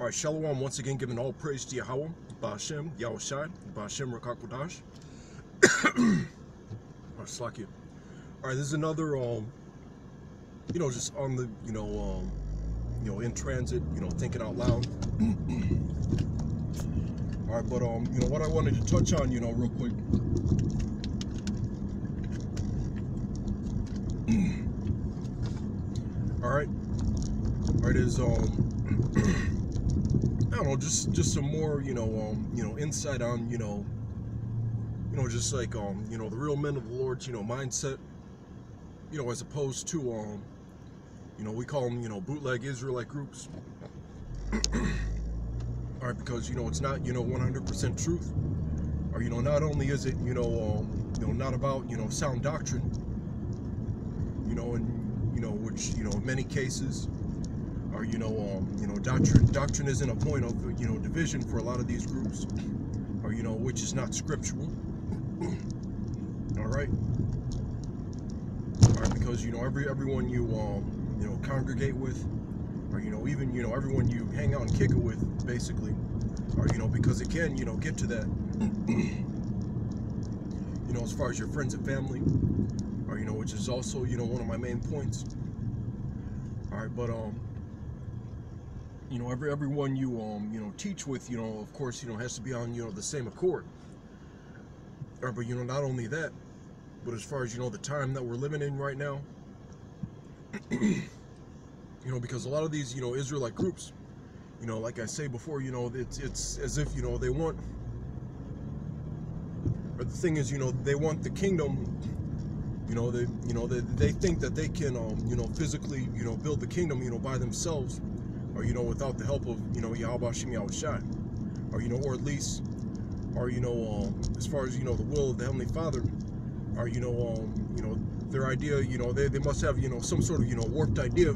All right, Shalom, once again, giving all praise to Yahweh, Ba'ashem, Yahushai, Ba'ashem, Rakakwadash. Or Slakia. All right, this is another, just on the, in transit, thinking out loud. All right, but, what I wanted to touch on, real quick. All right, is, I don't know, just some more, insight on, just like, the real men of the Lord's, mindset, as opposed to, we call them, bootleg Israelite groups. All right, because, it's not, 100% truth. Or, not only is it, not about, sound doctrine, and, which, in many cases, or, doctrine isn't a point of, division for a lot of these groups, or, which is not scriptural. All right, because, everyone you, congregate with, or, even, everyone you hang out and kick it with, basically, or, because it can, get to that, as far as your friends and family, or, which is also, one of my main points. All right, but, everyone you, teach with, of course, has to be on, the same accord. All right, but, not only that, but as far as, the time that we're living in right now, because a lot of these, Israelite groups, like I say before, it's as if, they want, or the thing is, they want the kingdom, they think that they can, physically, build the kingdom, by themselves, or, without the help of, Yahweh Shem Yahushai, or, or at least, or, as far as, the will of the Heavenly Father, or, their idea, they must have, some sort of, warped idea,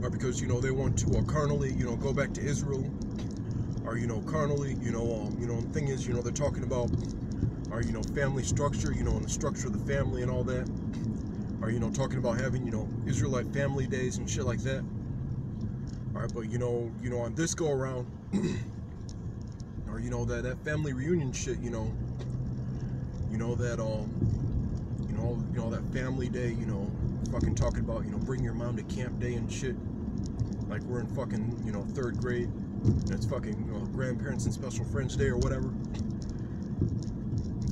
or because, they want to carnally, go back to Israel, or, carnally, the thing is, they're talking about, or, family structure, and the structure of the family and all that, or, talking about having, Israelite family days and shit like that. All right, but, on this go around, or, that family reunion shit, that, that family day, fucking talking about, bring your mom to camp day and shit, like we're in fucking, 3rd grade, and it's fucking, grandparents and special friends day or whatever,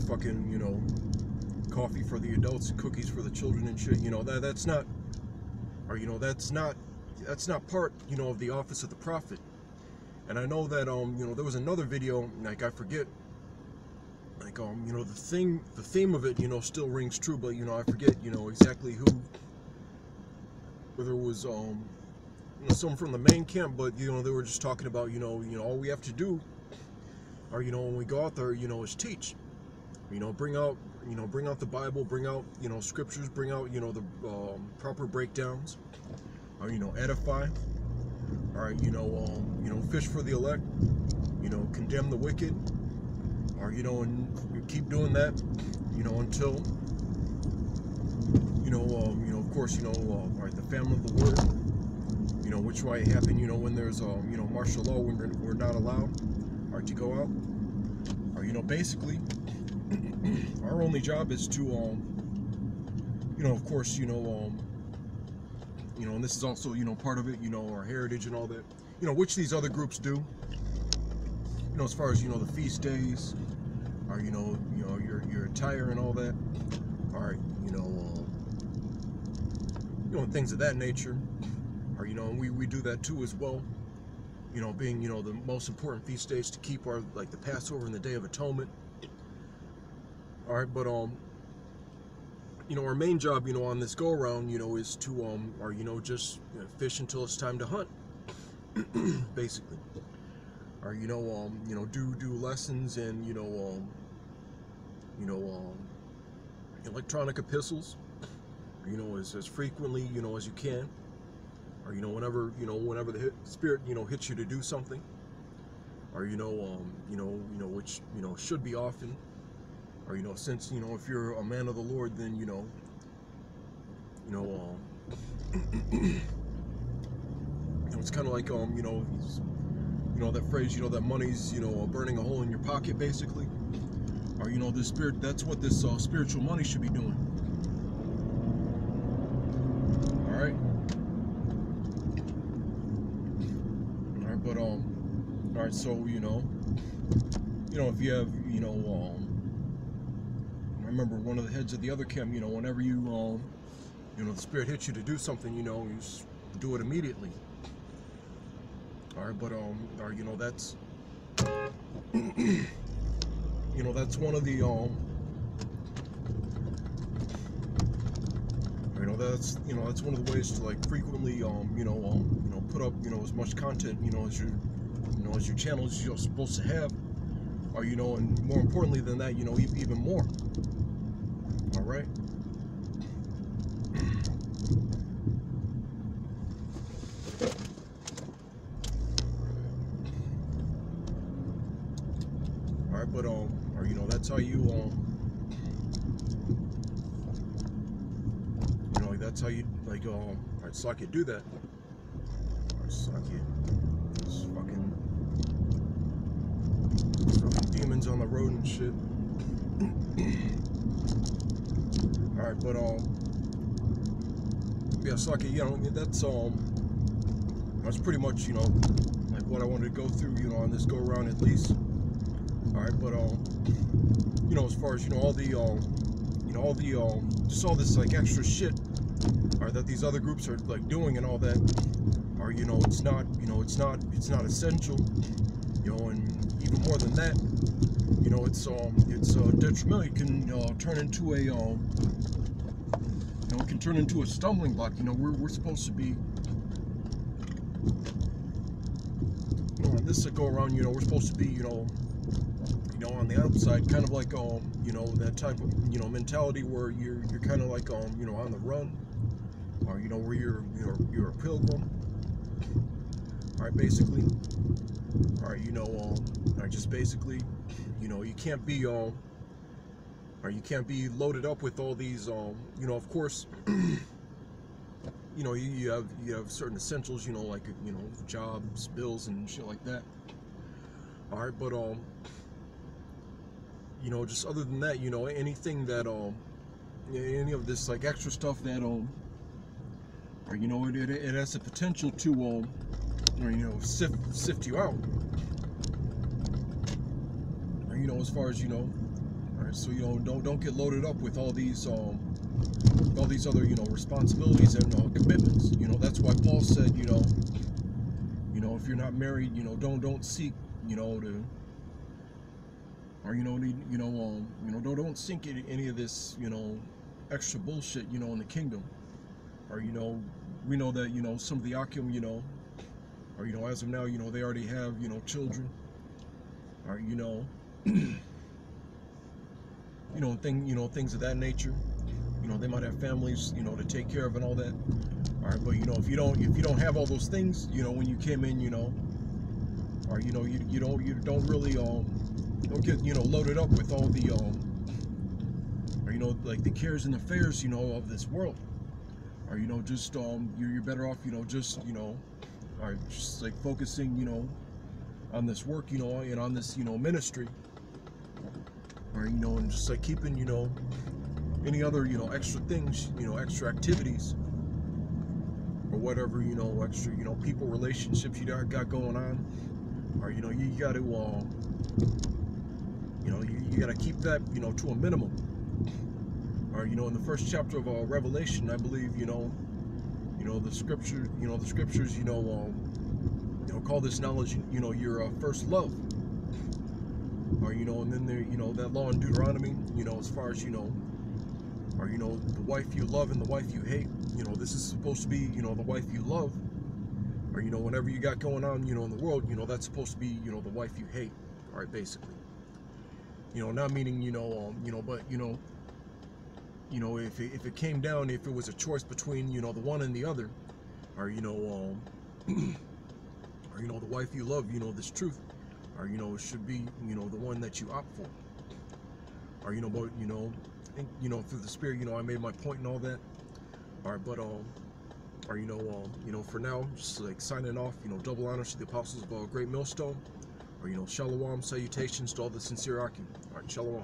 fucking, coffee for the adults, cookies for the children and shit, that's not, or, that's not part, of the office of the prophet. And I know that, there was another video, like, I forget, like, the theme of it, still rings true, but, I forget, exactly who, whether it was, someone from the main camp, but, they were just talking about, all we have to do, or, when we go out there, is teach, bring out the Bible, bring out, scriptures, bring out, the proper breakdowns, or, edify, or, fish for the elect, condemn the wicked, or, and you keep doing that, until, of course, right, the family of the word, which might happen, when there's, martial law, when we're not allowed, or to go out, or, basically, our only job is to, of course, and this is also, part of it, our heritage and all that, which these other groups do, as far as, the feast days, or, your attire and all that, or, things of that nature, or, and we do that too as well, being, the most important feast days to keep are, like, the Passover and the Day of Atonement. All right, but, our main job, on this go-around, is to, or, just fish until it's time to hunt, basically. Or, do lessons and, electronic epistles, as frequently, as you can, or, whenever the Spirit, hits you to do something, or, which, should be often, or, since, if you're a man of the Lord, then, it's kind of like you know, that phrase, you know, that money's, you know, burning a hole in your pocket, basically. Or, you know, this spirit, that's what this spiritual money should be doing. All right. All right, but all right, so you know, if you have, I remember one of the heads of the other camp, you know, whenever you know, the spirit hits you to do something, you know, you just do it immediately. All right, but or you know, that's you know, that's one of the you know, that's one of the ways to like frequently put up, you know, as much content, you know, as your channel is, you know, supposed to have, or you know, and more importantly than that, you know, even more. All right. All right, but or you know, that's how you you know, that's how you like I suck it, do that. I suck it. It's fucking demons on the road and shit. All right, but yeah, suck it. You know, that's pretty much, you know, like what I wanted to go through, you know, on this go around at least. All right, but you know, as far as, you know, all the just all this like extra shit, or that these other groups are like doing and all that, or you know, it's not essential, you know, and even more than that, you know, it's detrimental. It can turn into a it can turn into a stumbling block. You know, we're supposed to be, you know, on this go around, you know, we're supposed to be, you know, on the outside, kind of like you know, that type of, you know, mentality where you're kind of like you know, on the run, or you know, where you're a pilgrim. All right, basically. All right, you know, just basically, you know, you can't be or you can't be loaded up with all these you know, of course, you know, you have certain essentials, you know, like, you know, jobs, bills, and shit like that. All right, but you know, just other than that, you know, anything that any of this like extra stuff that or you know, it has the potential to or you know, sift you out. Or, you know, as far as, you know, all right, so you know, don't get loaded up with all these other, you know, responsibilities and commitments. You know, that's why Paul said, you know, if you're not married, you know, don't seek, you know, to, or you know, don't sink any of this, you know, extra bullshit, you know, in the kingdom. Or you know, we know that, you know, some of the Akim, you know, or you know, as of now, you know, they already have, you know, children, or you know, you know, things of that nature. You know, they might have families, you know, to take care of and all that. All right, but you know, if you don't have all those things, you know, when you came in, you know, or you know, you don't really don't get, you know, loaded up with all the or you know, like the cares and affairs, you know, of this world. Or you know, just you're better off, you know, just, you know, or just like focusing, you know, on this work, you know, and on this, you know, ministry. Or you know, and just like keeping, you know, any other, you know, extra things, you know, extra activities, or whatever, you know, extra, you know, people, relationships you got going on. Or you know, you got to you know, you got to keep that, you know, to a minimum. Or you know, in the first chapter of Revelation, I believe, you know, the scriptures, you know, call this knowledge, you know, your first love. Or you know, and then there, you know, that law in Deuteronomy, you know, as far as, you know, or you know, the wife you love and the wife you hate. You know, this is supposed to be, you know, the wife you love. Or you know, whenever you got going on, you know, in the world, you know, that's supposed to be, you know, the wife you hate. All right, basically. You know, not meaning, you know, but you know, if it came down, if it was a choice between, you know, the one and the other, or you know, or you know, the wife you love, you know, this truth, or you know, it should be, you know, the one that you opt for. Or you know, but you know, I think, you know, through the spirit, you know, I made my point and all that. All right, but all Or for now, just like signing off. Double honors to the apostles of our great millstone. Or shalom, salutations to all the sincere Aki. All right, shalom.